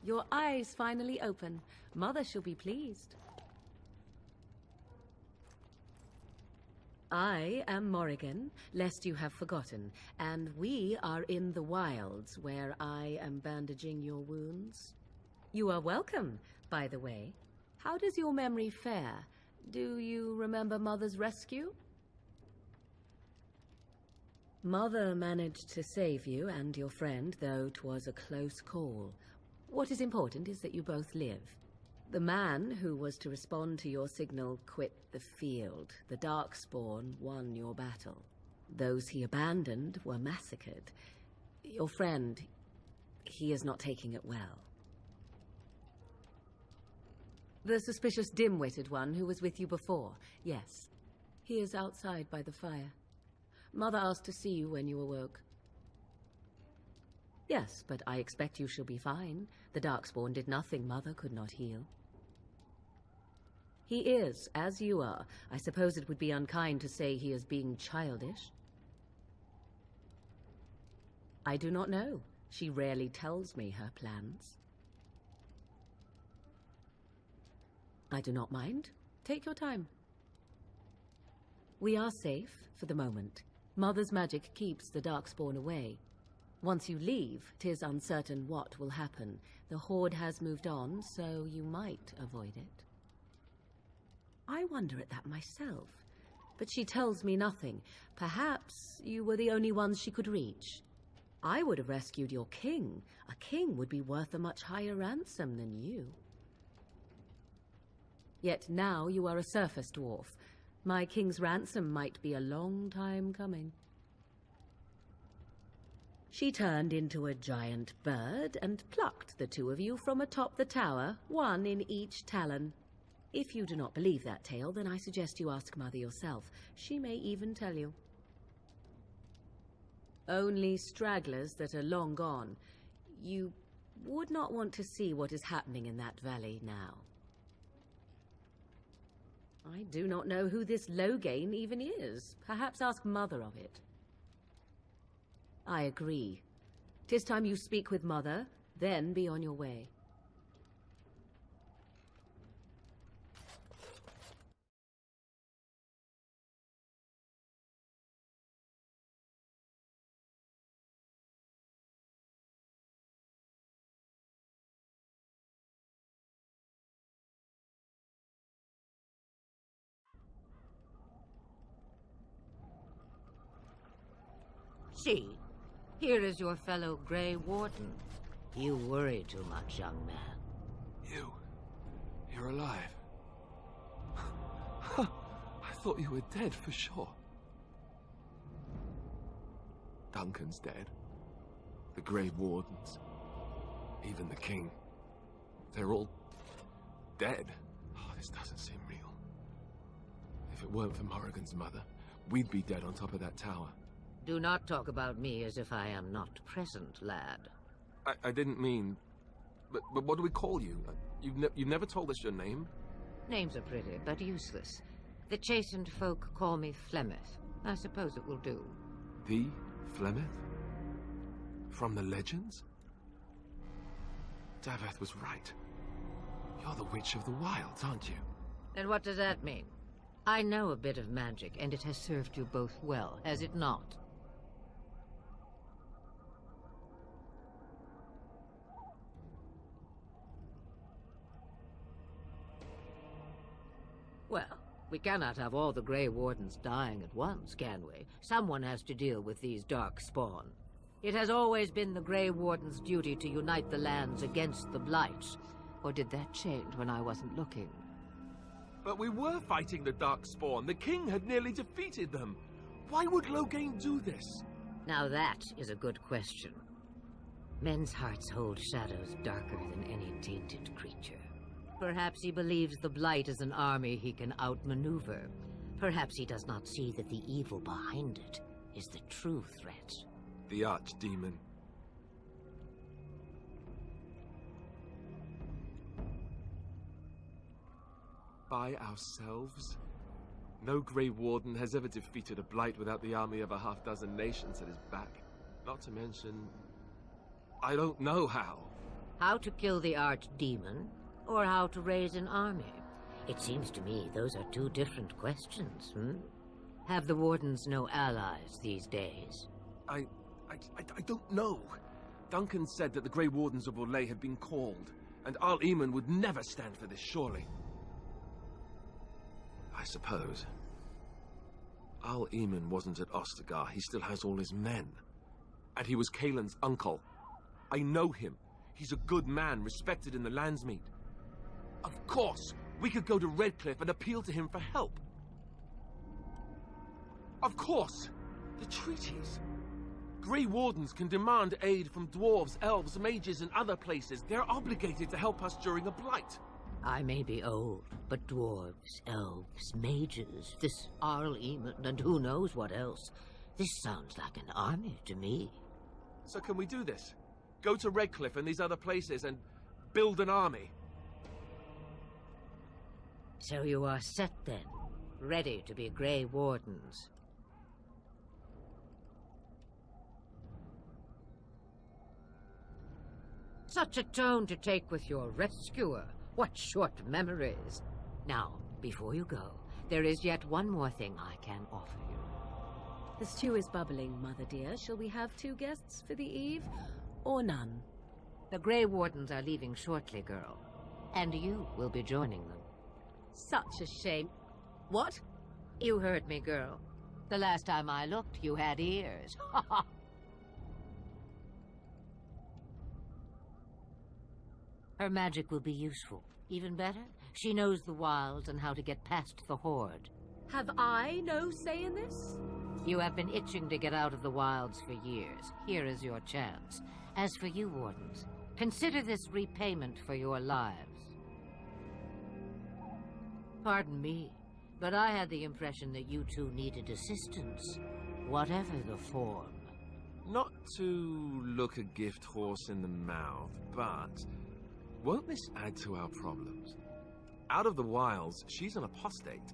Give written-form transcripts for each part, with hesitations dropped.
your eyes finally open. Mother shall be pleased. I am Morrigan, lest you have forgotten, and we are in the wilds where I am bandaging your wounds. You are welcome, by the way. How does your memory fare? Do you remember Mother's rescue? Mother managed to save you and your friend, though 'twas a close call. What is important is that you both live. The man who was to respond to your signal quit the field. The Darkspawn won your battle. Those he abandoned were massacred. Your friend, he is not taking it well. The suspicious dim-witted one who was with you before, yes. He is outside by the fire. Mother asked to see you when you awoke. Yes, but I expect you shall be fine. The Darkspawn did nothing Mother could not heal. He is, as you are. I suppose it would be unkind to say he is being childish. I do not know. She rarely tells me her plans. I do not mind. Take your time. We are safe, for the moment. Mother's magic keeps the Darkspawn away. Once you leave, 'tis uncertain what will happen. The Horde has moved on, so you might avoid it. I wonder at that myself, but she tells me nothing. Perhaps you were the only ones she could reach. I would have rescued your king. A king would be worth a much higher ransom than you. Yet now you are a surface dwarf. My king's ransom might be a long time coming. She turned into a giant bird and plucked the two of you from atop the tower, one in each talon. If you do not believe that tale, then I suggest you ask Mother yourself. She may even tell you. Only stragglers that are long gone. You would not want to see what is happening in that valley now. I do not know who this Loghain even is. Perhaps ask Mother of it. I agree. 'Tis time you speak with Mother, then be on your way. See, here is your fellow Grey Warden. You worry too much, young man. You're alive. I thought you were dead for sure. Duncan's dead. The Grey Wardens. Even the King. They're all dead. Oh, this doesn't seem real. If it weren't for Morrigan's mother, we'd be dead on top of that tower. Do not talk about me as if I am not present, lad. I didn't mean... But what do we call you? You've never told us your name? Names are pretty, but useless. The chastened folk call me Flemeth. I suppose it will do. The Flemeth? From the legends? Daveth was right. You're the Witch of the Wilds, aren't you? And what does that mean? I know a bit of magic, and it has served you both well, has it not? Well, we cannot have all the Grey Wardens dying at once, can we? Someone has to deal with these Darkspawn. It has always been the Grey Warden's duty to unite the lands against the Blights. Or did that change when I wasn't looking? But we were fighting the Darkspawn. The King had nearly defeated them. Why would Loghain do this? Now that is a good question. Men's hearts hold shadows darker than any tainted creature. Perhaps he believes the Blight is an army he can outmaneuver. Perhaps he does not see that the evil behind it is the true threat. The Archdemon. By ourselves? No Grey Warden has ever defeated a Blight without the army of a half-dozen nations at his back. Not to mention... I don't know how. How to kill the archdemon, or how to raise an army? It seems to me those are two different questions, Have the Wardens no allies these days? I don't know. Duncan said that the Grey Wardens of Orlais had been called, and Arl Eamon would never stand for this, surely. I suppose. Arl Eamon wasn't at Ostagar. He still has all his men. And he was Cailan's uncle. I know him. He's a good man, respected in the Landsmeet. Of course, we could go to Redcliffe and appeal to him for help. Of course! The treaties. Grey Wardens can demand aid from dwarves, elves, mages, and other places. They're obligated to help us during a blight. I may be old, but dwarves, elves, mages, this Arl Eamon, and who knows what else. This sounds like an army to me. So can we do this? Go to Redcliffe and these other places and build an army? So you are set then, ready to be Grey Wardens. Such a tone to take with your rescuer. What short memories. Now, before you go, there is yet one more thing I can offer you. The stew is bubbling, Mother dear. Shall we have 2 guests for the eve, or none? The Grey Wardens are leaving shortly, girl. And you will be joining them. Such a shame. What? You heard me, girl. The last time I looked, you had ears. Ha ha! Her magic will be useful. Even better, she knows the wilds and how to get past the Horde. Have I no say in this? You have been itching to get out of the wilds for years. Here is your chance. As for you, Wardens, consider this repayment for your lives. Pardon me, but I had the impression that you two needed assistance, whatever the form. Not to look a gift horse in the mouth, but won't this add to our problems? Out of the wilds, she's an apostate.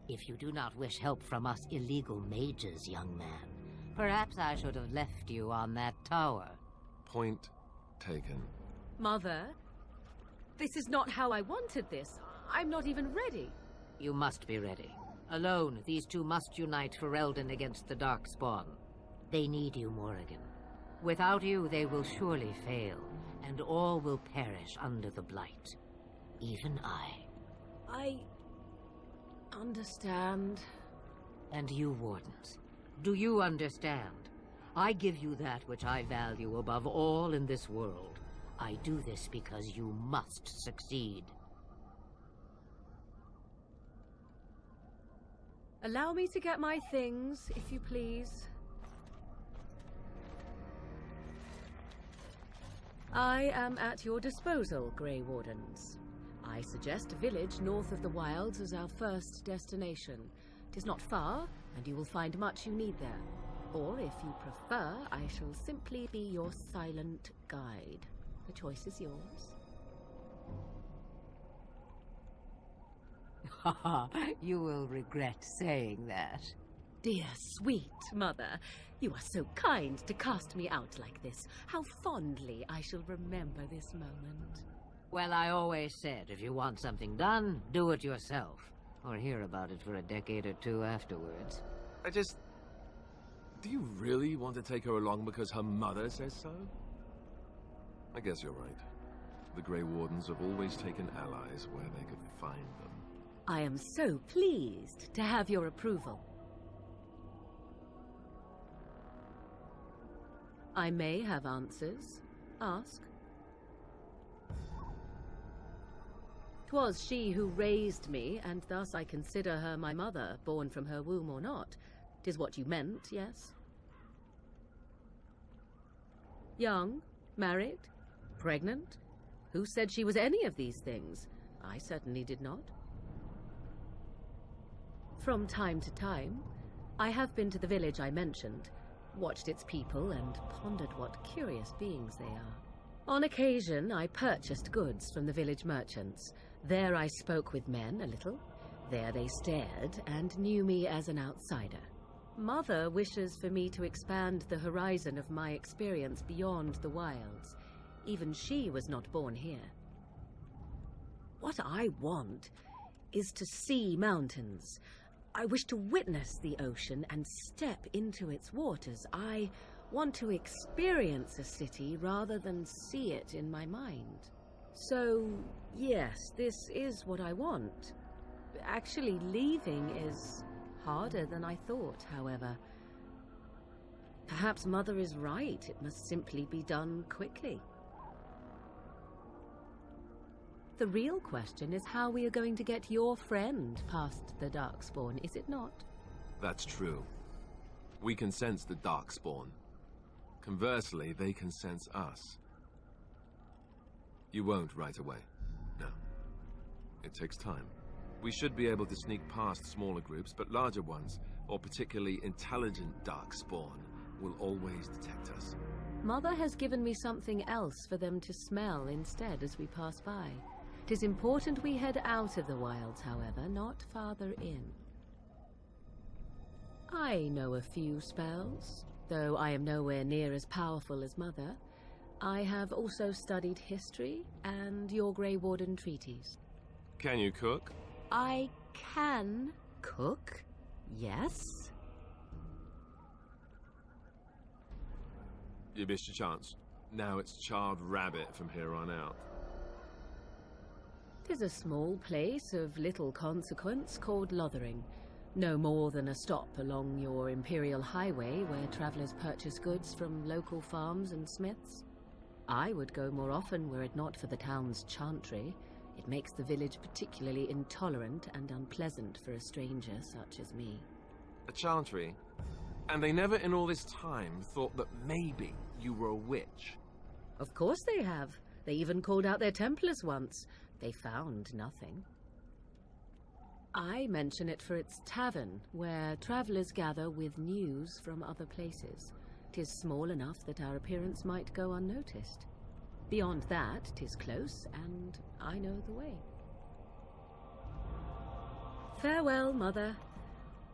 If you do not wish help from us illegal mages, young man, perhaps I should have left you on that tower. Point taken. Mother, this is not how I wanted this. I'm not even ready. You must be ready. Alone, these two must unite for Eldon against the Darkspawn. They need you, Morrigan. Without you, they will surely fail, and all will perish under the Blight. Even I understand. And you, Wardens, do you understand? I give you that which I value above all in this world. I do this because you must succeed. Allow me to get my things, if you please. I am at your disposal, Grey Wardens. I suggest a village north of the wilds as our first destination. It is not far, and you will find much you need there. Or, if you prefer, I shall simply be your silent guide. The choice is yours. You will regret saying that. Dear, sweet mother, you are so kind to cast me out like this. How fondly I shall remember this moment. Well, I always said, if you want something done, do it yourself. Or hear about it for a decade or two afterwards. Do you really want to take her along because her mother says so? I guess you're right. The Grey Wardens have always taken allies where they could find them. I am so pleased to have your approval. I may have answers. Ask. 'Twas she who raised me, and thus I consider her my mother, born from her womb or not. 'Tis what you meant, yes? Young? Married? Pregnant? Who said she was any of these things? I certainly did not. From time to time, I have been to the village I mentioned, watched its people, and pondered what curious beings they are. On occasion, I purchased goods from the village merchants. There I spoke with men a little. There they stared and knew me as an outsider. Mother wishes for me to expand the horizon of my experience beyond the wilds, Even she was not born here. What I want is to see mountains. I wish to witness the ocean and step into its waters. I want to experience a city rather than see it in my mind. So, yes, this is what I want. Actually, leaving is harder than I thought, however. Perhaps Mother is right. It must simply be done quickly. The real question is how we are going to get your friend past the Darkspawn, is it not? That's true. We can sense the Darkspawn. Conversely, they can sense us. You won't right away. No. It takes time. We should be able to sneak past smaller groups, but larger ones, or particularly intelligent Darkspawn, will always detect us. Mother has given me something else for them to smell instead as we pass by. It is important we head out of the wilds, however, not farther in. I know a few spells, though I am nowhere near as powerful as Mother. I have also studied history and your Grey Warden treaties. Can you cook? I can cook, yes. You missed your chance. Now it's charred rabbit from here on out. 'Tis a small place of little consequence called Lothering. No more than a stop along your Imperial Highway where travelers purchase goods from local farms and smiths. I would go more often were it not for the town's chantry. It makes the village particularly intolerant and unpleasant for a stranger such as me. A chantry? And they never in all this time thought that maybe you were a witch? Of course they have. They even called out their Templars once. They found nothing. I mention it for its tavern, where travelers gather with news from other places. 'Tis small enough that our appearance might go unnoticed. Beyond that, 'tis close, and I know the way. Farewell, Mother.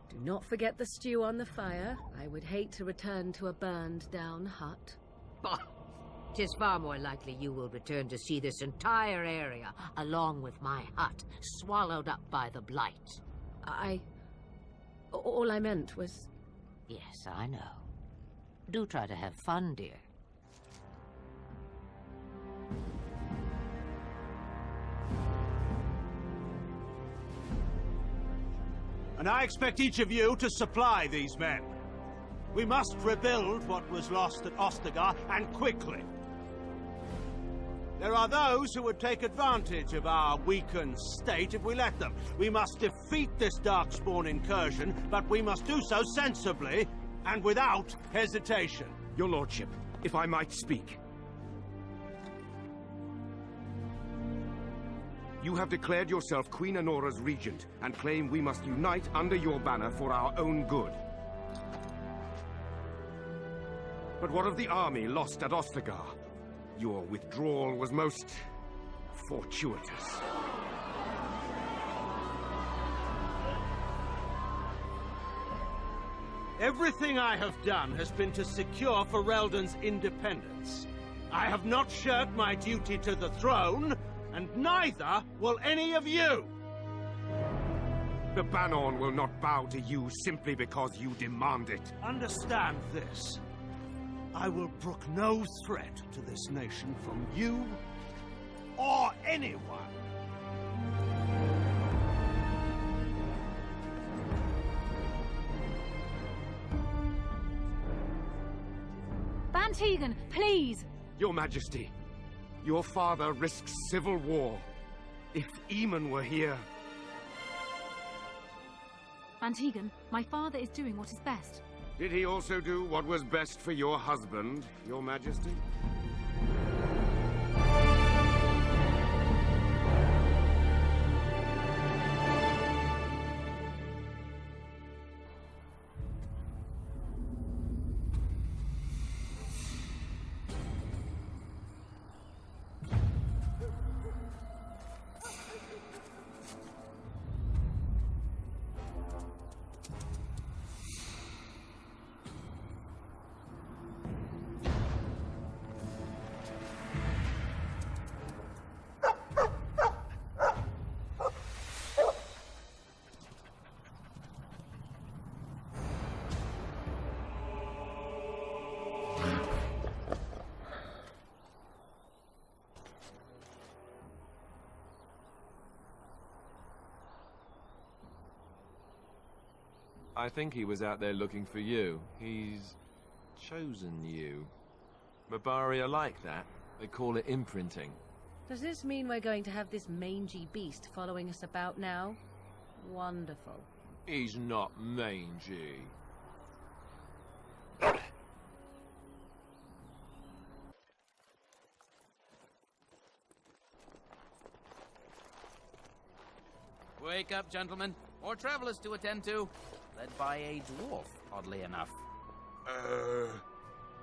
Do not forget the stew on the fire. I would hate to return to a burned-down hut. Bah! 'Tis far more likely you will return to see this entire area, along with my hut, swallowed up by the blight. All I meant was... Yes, I know. Do try to have fun, dear. And I expect each of you to supply these men. We must rebuild what was lost at Ostagar, and quickly. There are those who would take advantage of our weakened state if we let them. We must defeat this Darkspawn incursion, but we must do so sensibly and without hesitation. Your Lordship, if I might speak. You have declared yourself Queen Anora's regent, and claim we must unite under your banner for our own good. But what of the army lost at Ostagar? Your withdrawal was most fortuitous. Everything I have done has been to secure Ferelden's independence. I have not shirked my duty to the throne, and neither will any of you! The Banorn will not bow to you simply because you demand it. Understand this. I will brook no threat to this nation from you or anyone. Van Tegan, please! Your Majesty, your father risks civil war. If Eamon were here... Van Tegan, my father is doing what is best. Did he also do what was best for your husband, Your Majesty? I think he was out there looking for you. He's chosen you. Mabari are like that. They call it imprinting. Does this mean we're going to have this mangy beast following us about now? Wonderful. He's not mangy. Wake up, gentlemen. More travelers to attend to. Led by a dwarf, oddly enough.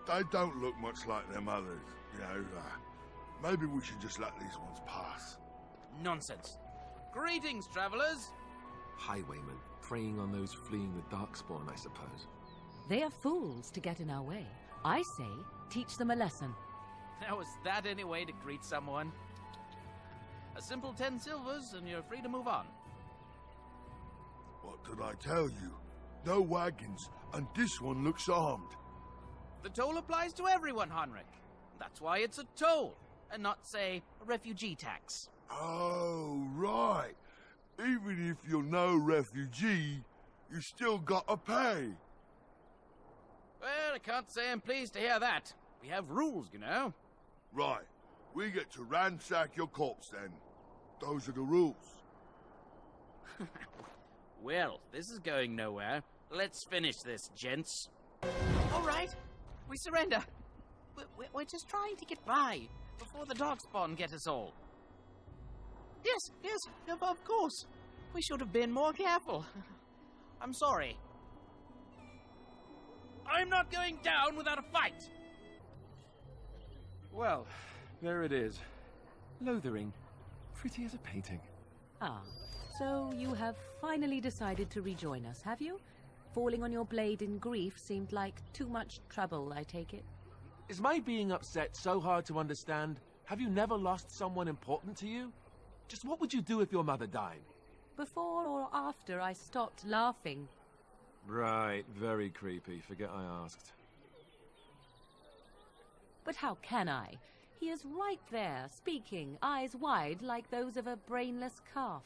They don't look much like them others, you know. Maybe we should just let these ones pass. Nonsense. Greetings, travelers. Highwaymen, preying on those fleeing the Darkspawn, I suppose. They are fools to get in our way. I say, teach them a lesson. Now, is that any way to greet someone? A simple 10 silvers, and you're free to move on. What did I tell you? No wagons, and this one looks armed. The toll applies to everyone, Henrik. That's why it's a toll, and not, say, a refugee tax. Oh, right. Even if you're no refugee, you still gotta pay. Well, I can't say I'm pleased to hear that. We have rules, you know. Right. We get to ransack your corpse then. Those are the rules. Well, this is going nowhere. Let's finish this, gents. All right. We surrender. We're just trying to get by before the Darkspawn get us all. Yes, of course. We should have been more careful. I'm sorry. I'm not going down without a fight! Well, there it is. Lothering. Pretty as a painting. Ah, so you have finally decided to rejoin us, have you? Falling on your blade in grief seemed like too much trouble, I take it. Is my being upset so hard to understand? Have you never lost someone important to you? Just what would you do if your mother died? Before or after I stopped laughing. Right, very creepy. Forget I asked. But how can I? He is right there, speaking, eyes wide like those of a brainless calf.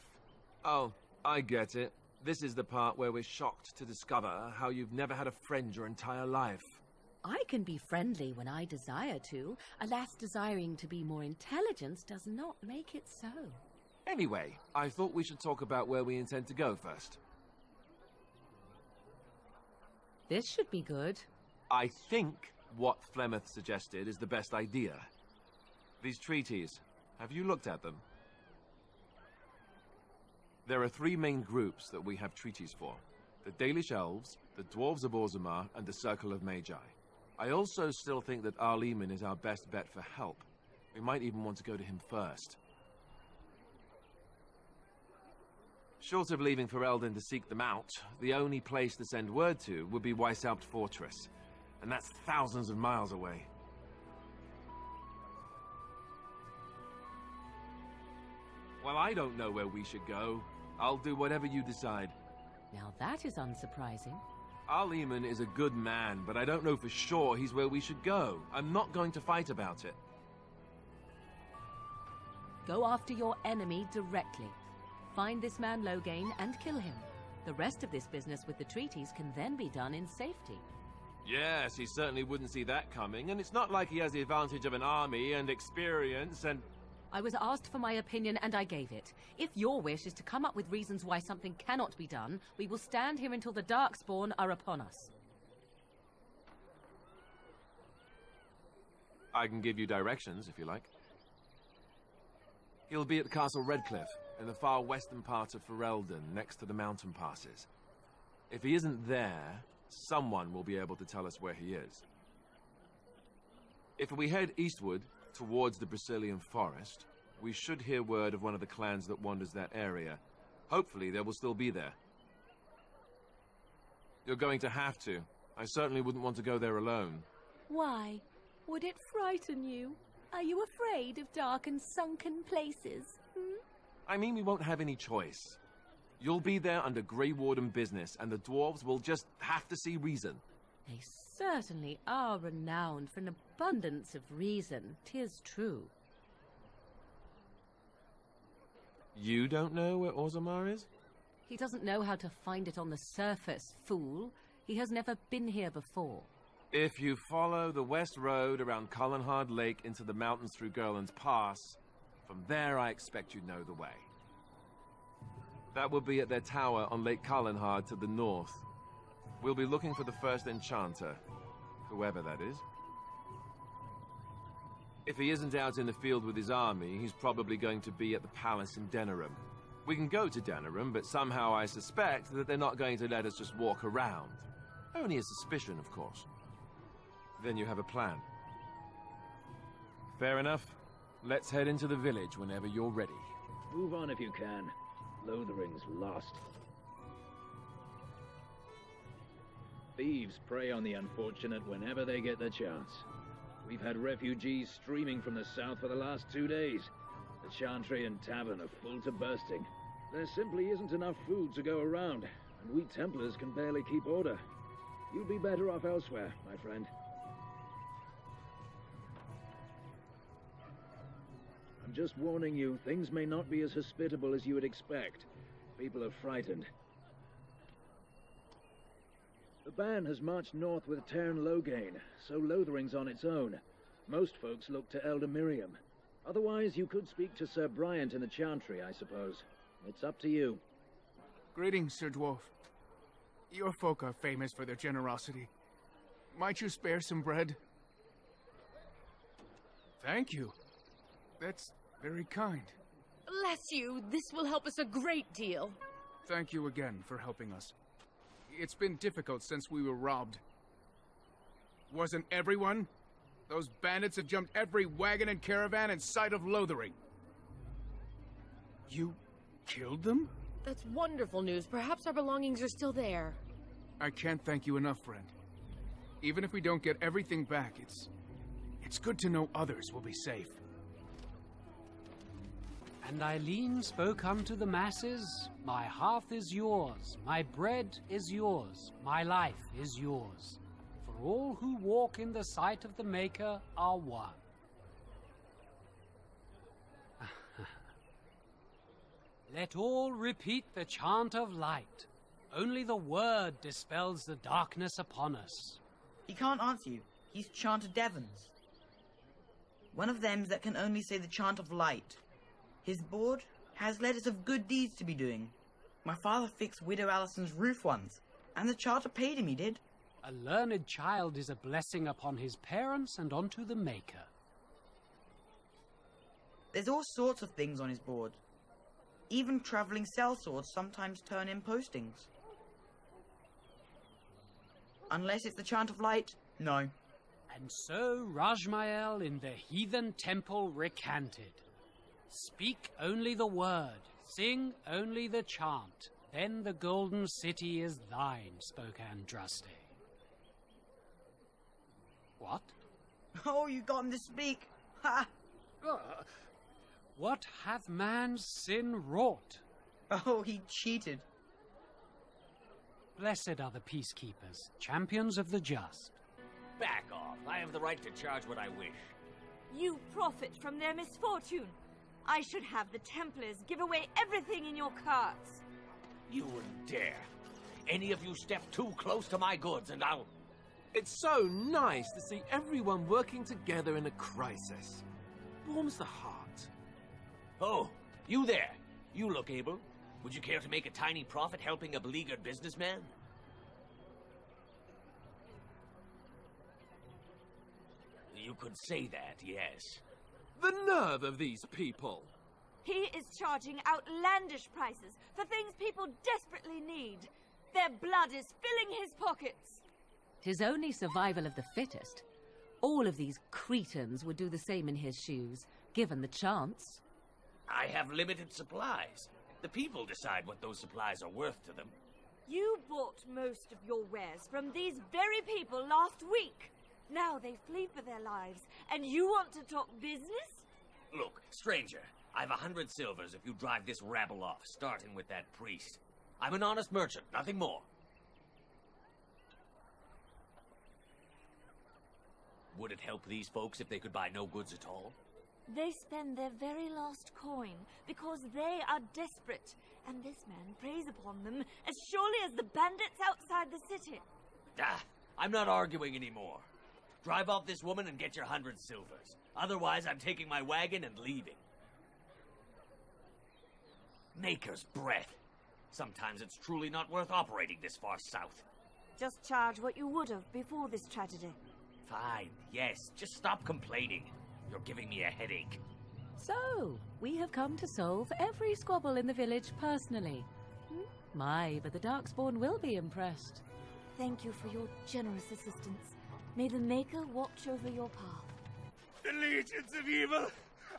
Oh, I get it. This is the part where we're shocked to discover how you've never had a friend your entire life. I can be friendly when I desire to. Alas, desiring to be more intelligent does not make it so. Anyway, I thought we should talk about where we intend to go first. This should be good. I think what Flemeth suggested is the best idea. These treaties, have you looked at them? There are three main groups that we have treaties for. The Dalish Elves, the Dwarves of Orzammar, and the Circle of Magi. I also still think that Arleman is our best bet for help. We might even want to go to him first. Short of leaving Ferelden to seek them out, the only place to send word to would be Weishaupt Fortress. And that's thousands of miles away. Well, I don't know where we should go. I'll do whatever you decide. Now that is unsurprising. Arleman is a good man, but I don't know for sure he's where we should go. I'm not going to fight about it. Go after your enemy directly. Find this man Loghain and kill him. The rest of this business with the treaties can then be done in safety. Yes, he certainly wouldn't see that coming, and it's not like he has the advantage of an army and experience and... I was asked for my opinion and I gave it. If your wish is to come up with reasons why something cannot be done, we will stand here until the Darkspawn are upon us. I can give you directions, if you like. He'll be at the Castle Redcliffe, in the far western part of Ferelden, next to the mountain passes. If he isn't there, someone will be able to tell us where he is. If we head eastward, towards the Brecilian Forest, we should hear word of one of the clans that wanders that area. Hopefully, they will still be there. You're going to have to. I certainly wouldn't want to go there alone. Why? Would it frighten you? Are you afraid of dark and sunken places? I mean, we won't have any choice. You'll be there under Grey Warden business, and the dwarves will just have to see reason. They certainly are renowned for an abundance of reason, 'tis true. You don't know where Orzammar is? He doesn't know how to find it on the surface, fool. He has never been here before. If you follow the west road around Cullenhard Lake into the mountains through Gerland's Pass, from there I expect you'd know the way. That will be at their tower on Lake Cullenhard to the north. We'll be looking for the first enchanter, whoever that is. If he isn't out in the field with his army, he's probably going to be at the palace in Denerim. We can go to Denerim, but somehow I suspect that they're not going to let us just walk around. Only a suspicion, of course. Then you have a plan. Fair enough. Let's head into the village whenever you're ready. Move on if you can. Lothering's lost. Thieves prey on the unfortunate whenever they get the chance. We've had refugees streaming from the south for the last 2 days. The Chantry and Tavern are full to bursting. There simply isn't enough food to go around, and we Templars can barely keep order. You'd be better off elsewhere, my friend. I'm just warning you, things may not be as hospitable as you would expect. People are frightened. The band has marched north with Tairn Loghain, so Lothering's on its own. Most folks look to Elder Miriam. Otherwise, you could speak to Sir Bryant in the Chantry, I suppose. It's up to you. Greetings, Sir Dwarf. Your folk are famous for their generosity. Might you spare some bread? Thank you. That's very kind. Bless you. This will help us a great deal. Thank you again for helping us. It's been difficult since we were robbed. Wasn't everyone? Those bandits have jumped every wagon and caravan in sight of Lothering. You killed them? That's wonderful news. Perhaps our belongings are still there. I can't thank you enough, friend. Even if we don't get everything back, it's good to know others will be safe. And Eileen spoke unto the masses, my hearth is yours, my bread is yours, my life is yours. For all who walk in the sight of the Maker are one. Let all repeat the chant of light. Only the word dispels the darkness upon us. He can't answer you. He's Chanter Devons. One of them that can only say the chant of light. His board has letters of good deeds to be doing. My father fixed Widow Allison's roof once, and the charter paid him, he did. A learned child is a blessing upon his parents and unto the Maker. There's all sorts of things on his board. Even travelling sellswords sometimes turn in postings. Unless it's the chant of light, no. And so Rajmael in the heathen temple recanted. Speak only the word, sing only the chant, then the golden city is thine, spoke Andraste. What? Oh, you got him to speak! Ha! What hath man's sin wrought? Oh, he cheated. Blessed are the peacekeepers, champions of the just. Back off. I have the right to charge what I wish. You profit from their misfortune. I should have the Templars give away everything in your carts. You wouldn't dare. Any of you step too close to my goods and I'll... It's so nice to see everyone working together in a crisis. Warms the heart. Oh, you there. You look able. Would you care to make a tiny profit helping a beleaguered businessman? You could say that, yes. The nerve of these people! He is charging outlandish prices for things people desperately need. Their blood is filling his pockets. 'Tis only survival of the fittest. All of these cretins would do the same in his shoes, given the chance. I have limited supplies. The people decide what those supplies are worth to them. You bought most of your wares from these very people last week. Now they flee for their lives, and you want to talk business? Look, stranger, I've 100 silvers if you drive this rabble off, starting with that priest. I'm an honest merchant, nothing more. Would it help these folks if they could buy no goods at all? They spend their very last coin because they are desperate, and this man preys upon them as surely as the bandits outside the city. Ah, I'm not arguing anymore. Drive off this woman and get your 100 silvers. Otherwise, I'm taking my wagon and leaving. Maker's breath. Sometimes it's truly not worth operating this far south. Just charge what you would have before this tragedy. Fine, yes. Just stop complaining. You're giving me a headache. So, we have come to solve every squabble in the village personally. My, but the Darkspawn will be impressed. Thank you for your generous assistance. May the Maker watch over your path. The legions of evil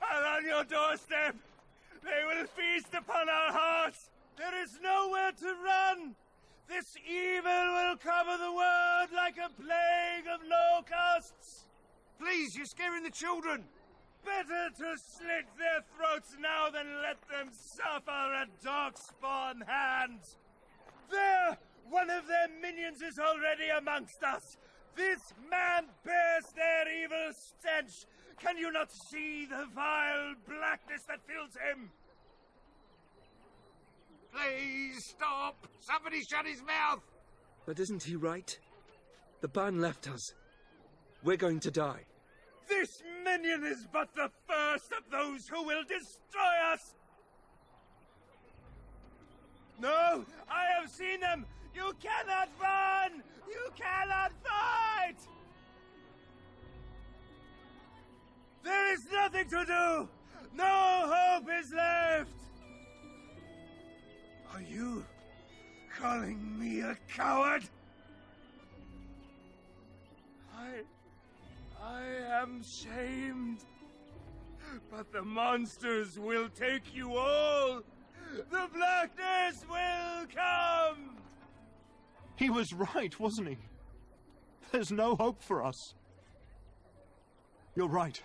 are on your doorstep. They will feast upon our hearts. There is nowhere to run. This evil will cover the world like a plague of locusts. Please, you're scaring the children. Better to slit their throats now than let them suffer at Darkspawn hands. There! One of their minions is already amongst us. This man bears their evil stench. Can you not see the vile blackness that fills him? Please stop! Somebody shut his mouth! But isn't he right? The ban left us. We're going to die. This minion is but the first of those who will destroy us! No! I have seen them! You cannot run! You cannot fight! There is nothing to do! No hope is left! Are you calling me a coward? I am shamed. But the monsters will take you all! The blackness will come! He was right, wasn't he? There's no hope for us. You're right.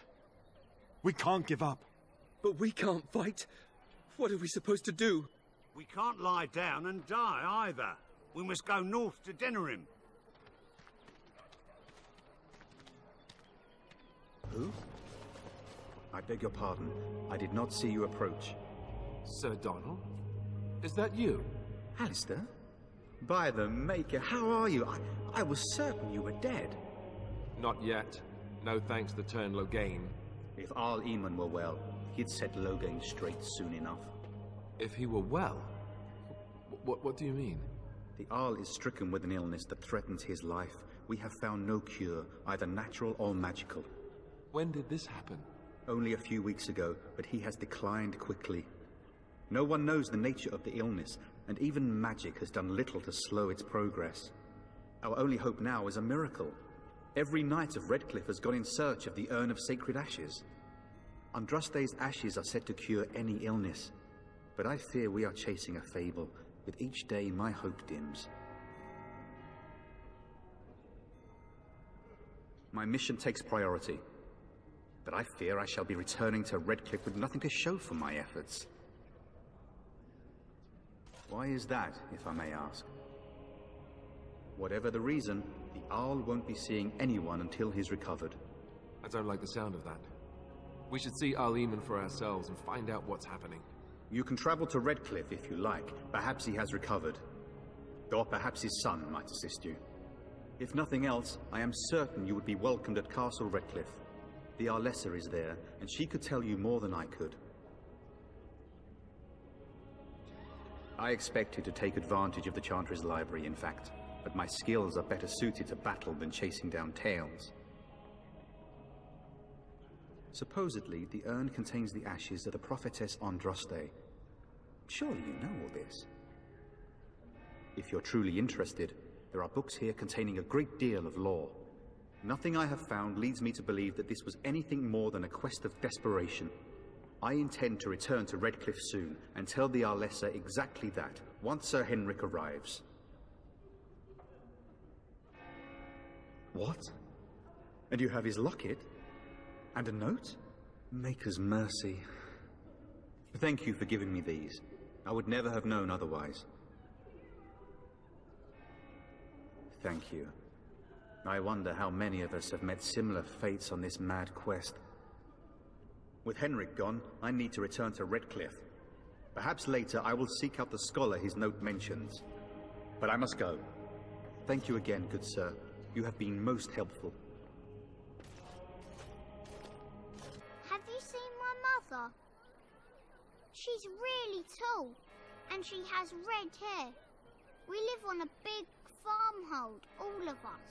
We can't give up. But we can't fight. What are we supposed to do? We can't lie down and die either. We must go north to Denerim. Who? I beg your pardon. I did not see you approach. Sir Donald? Is that you? Alistair? By the Maker, how are you? I was certain you were dead. Not yet. No thanks to Turn Loghain. If Arl Eamon were well, he'd set Loghain straight soon enough. If he were well? What do you mean? The Arl is stricken with an illness that threatens his life. We have found no cure, either natural or magical. When did this happen? Only a few weeks ago, but he has declined quickly. No one knows the nature of the illness, and even magic has done little to slow its progress. Our only hope now is a miracle. Every knight of Redcliffe has gone in search of the Urn of Sacred Ashes. Andraste's ashes are said to cure any illness, but I fear we are chasing a fable. With each day, my hope dims. My mission takes priority, but I fear I shall be returning to Redcliffe with nothing to show for my efforts. Why is that, if I may ask? Whatever the reason, the Arl won't be seeing anyone until he's recovered. I don't like the sound of that. We should see Arl Eamon for ourselves and find out what's happening. You can travel to Redcliffe if you like. Perhaps he has recovered. Or perhaps his son might assist you. If nothing else, I am certain you would be welcomed at Castle Redcliffe. The Arlessa is there, and she could tell you more than I could. I expected to take advantage of the Chantry's library, in fact, but my skills are better suited to battle than chasing down tales. Supposedly, the urn contains the ashes of the prophetess Andraste. Surely you know all this. If you're truly interested, there are books here containing a great deal of lore. Nothing I have found leads me to believe that this was anything more than a quest of desperation. I intend to return to Redcliffe soon and tell the Arlessa exactly that, once Sir Henrik arrives. What? And you have his locket? And a note? Maker's mercy. Thank you for giving me these. I would never have known otherwise. Thank you. I wonder how many of us have met similar fates on this mad quest. With Henrik gone, I need to return to Redcliffe. Perhaps later I will seek out the scholar his note mentions. But I must go. Thank you again, good sir. You have been most helpful. Have you seen my mother? She's really tall, and she has red hair. We live on a big farmhold, all of us.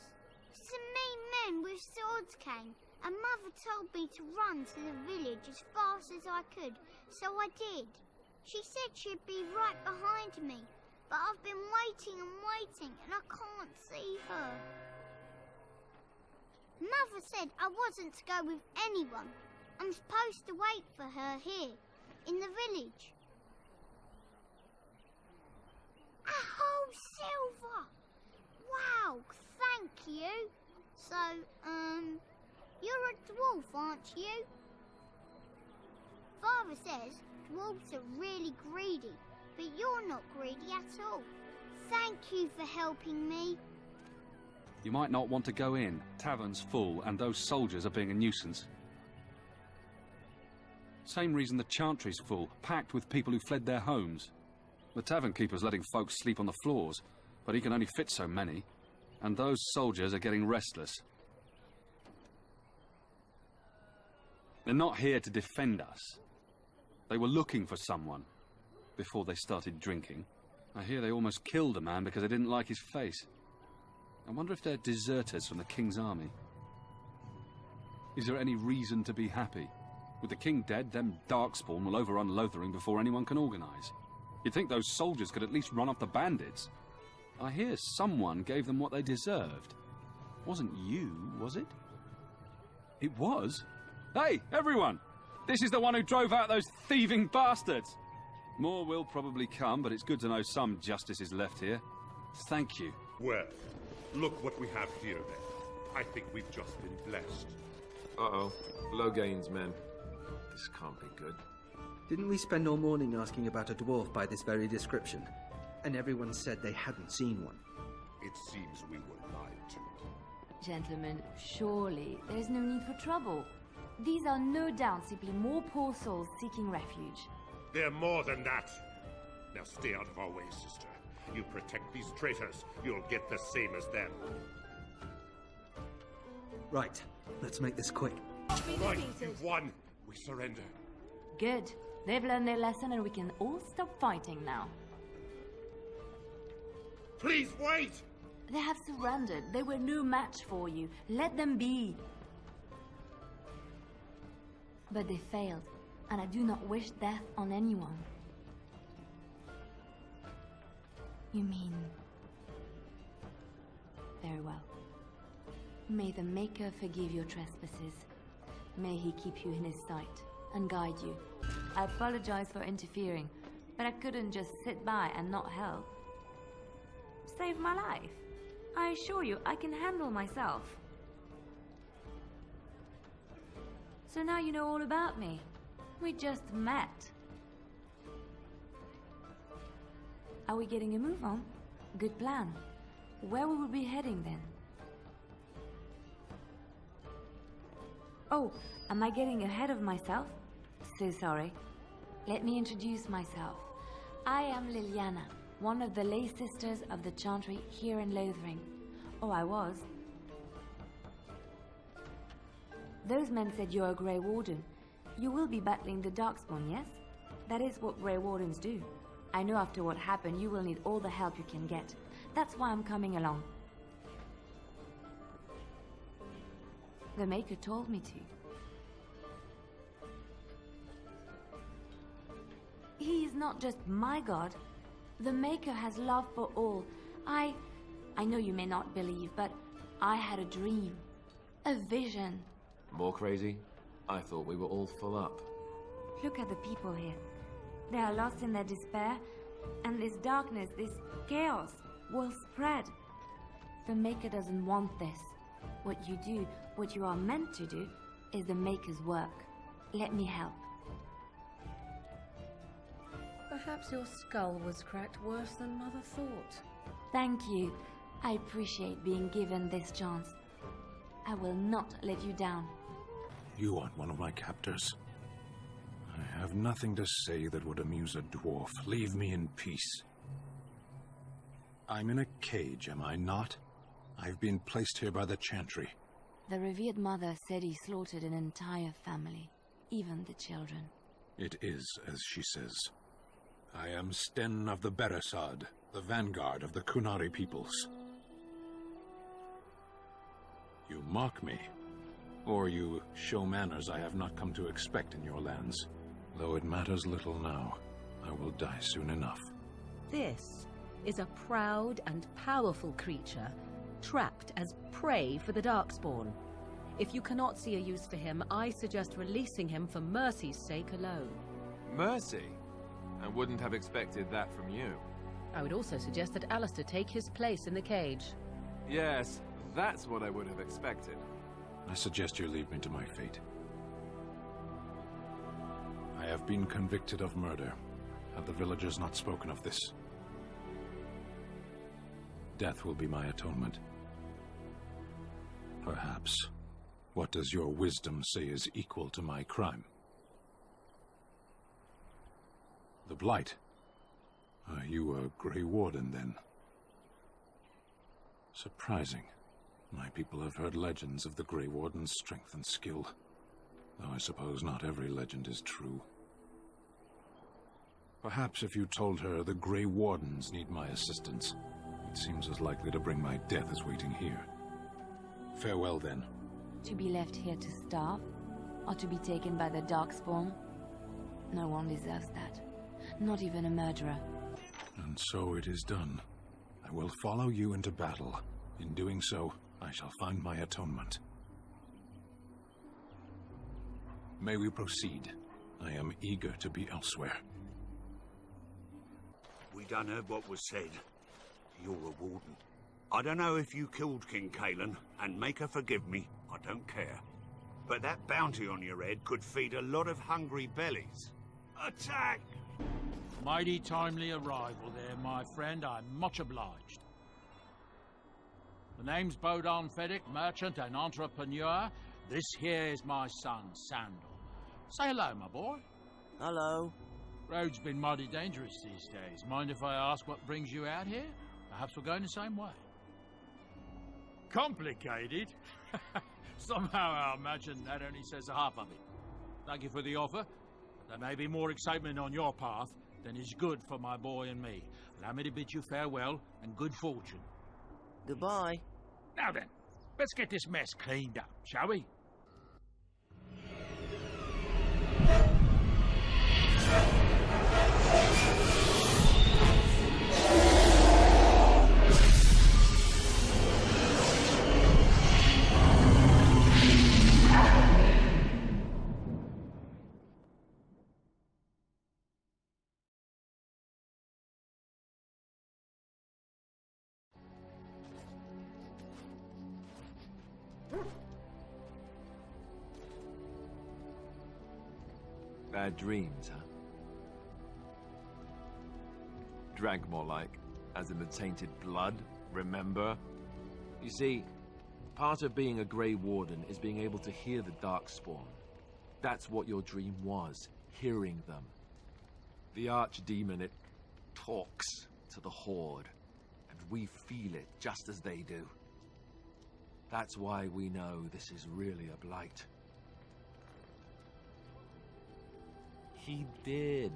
Some mean men with swords came, and Mother told me to run to the village as fast as I could, so I did. She said she'd be right behind me, but I've been waiting and waiting, and I can't see her. Mother said I wasn't to go with anyone. I'm supposed to wait for her here, in the village. A whole silver! Wow, thank you. So, you're a dwarf, aren't you? Father says dwarves are really greedy, but you're not greedy at all. Thank you for helping me. You might not want to go in. Tavern's full, and those soldiers are being a nuisance. Same reason the Chantry's full, packed with people who fled their homes. The tavern keeper's letting folks sleep on the floors, but he can only fit so many. And those soldiers are getting restless. They're not here to defend us. They were looking for someone before they started drinking. I hear they almost killed a man because they didn't like his face. I wonder if they're deserters from the King's army. Is there any reason to be happy? With the King dead, them Darkspawn will overrun Lothering before anyone can organize. You'd think those soldiers could at least run off the bandits. I hear someone gave them what they deserved. Wasn't you, was it? It was? Hey, everyone! This is the one who drove out those thieving bastards! More will probably come, but it's good to know some justice is left here. Thank you. Well, look what we have here, then. I think we've just been blessed. Uh-oh. Loghain's men. This can't be good. Didn't we spend all morning asking about a dwarf by this very description? And everyone said they hadn't seen one. It seems we were lied to. Gentlemen, surely there's no need for trouble. These are no doubt simply more poor souls seeking refuge. They're more than that. Now stay out of our way, sister. You protect these traitors, you'll get the same as them. Right, let's make this quick. Right, you've won. We surrender. Good. They've learned their lesson and we can all stop fighting now. Please wait! They have surrendered. They were no match for you. Let them be. But they failed, and I do not wish death on anyone. You mean... Very well. May the Maker forgive your trespasses. May he keep you in his sight and guide you. I apologize for interfering, but I couldn't just sit by and not help. Save my life. I assure you, I can handle myself. So now you know all about me. We just met. Are we getting a move on? Good plan. Where will we be heading then? Oh, am I getting ahead of myself? So sorry. Let me introduce myself. I am Liliana, one of the lay sisters of the Chantry here in Lothering. Oh, I was. Those men said you're a Grey Warden. You will be battling the Darkspawn, yes? That is what Grey Wardens do. I know after what happened you will need all the help you can get. That's why I'm coming along. The Maker told me to. He is not just my god. The Maker has love for all. I know you may not believe, but I had a dream. A vision. More crazy? I thought we were all full up. Look at the people here. They are lost in their despair, and this darkness, this chaos, will spread. The Maker doesn't want this. What you do, what you are meant to do, is the Maker's work. Let me help. Perhaps your skull was cracked worse than Mother thought. Thank you. I appreciate being given this chance. I will not let you down. You aren't one of my captors. I have nothing to say that would amuse a dwarf. Leave me in peace. I'm in a cage, am I not? I've been placed here by the Chantry. The revered mother said he slaughtered an entire family, even the children. It is as she says. I am Sten of the Beresad, the vanguard of the Kunari peoples. You mock me, or you show manners I have not come to expect in your lands. Though it matters little now, I will die soon enough. This is a proud and powerful creature, trapped as prey for the Darkspawn. If you cannot see a use for him, I suggest releasing him for mercy's sake alone. Mercy? I wouldn't have expected that from you. I would also suggest that Alistair take his place in the cage. Yes, that's what I would have expected. I suggest you leave me to my fate. I have been convicted of murder. Have the villagers not spoken of this? Death will be my atonement. Perhaps. What does your wisdom say is equal to my crime? The Blight. Are you a Grey Warden, then? Surprising. My people have heard legends of the Grey Warden's strength and skill, though I suppose not every legend is true. Perhaps if you told her the Grey Wardens need my assistance, it seems as likely to bring my death as waiting here. Farewell, then. To be left here to starve, or to be taken by the Darkspawn? No one deserves that. Not even a murderer. And so it is done. I will follow you into battle. In doing so, I shall find my atonement. May we proceed? I am eager to be elsewhere. We done heard what was said. You're a warden. I don't know if you killed King Cailan, and make her forgive me, I don't care. But that bounty on your head could feed a lot of hungry bellies. Attack! Mighty timely arrival there, my friend. I'm much obliged. The name's Bodon Feddick, merchant and entrepreneur. This here is my son, Sandal. Say hello, my boy. Hello. Road's been mighty dangerous these days. Mind if I ask what brings you out here? Perhaps we're going the same way. Complicated? Somehow I imagine that only says half of it. Thank you for the offer, but there may be more excitement on your path than is good for my boy and me. Allow me to bid you farewell and good fortune. Goodbye. Now then, let's get this mess cleaned up, shall we? Bad dreams, huh? Drank more like, as in the tainted blood, remember? You see, part of being a Grey Warden is being able to hear the Darkspawn. That's what your dream was, hearing them. The Archdemon, it talks to the Horde, and we feel it just as they do. That's why we know this is really a blight. He did.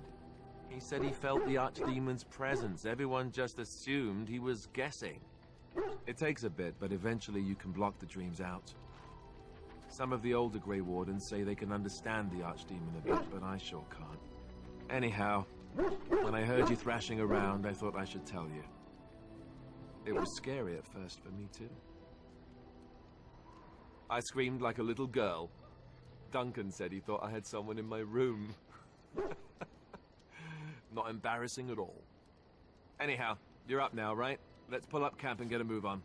He said he felt the Archdemon's presence. Everyone just assumed he was guessing. It takes a bit, but eventually you can block the dreams out. Some of the older Grey Wardens say they can understand the Archdemon a bit, but I sure can't. Anyhow, when I heard you thrashing around, I thought I should tell you. It was scary at first for me, too. I screamed like a little girl. Duncan said he thought I had someone in my room. Not embarrassing at all. Anyhow, you're up now, right? Let's pull up camp and get a move on.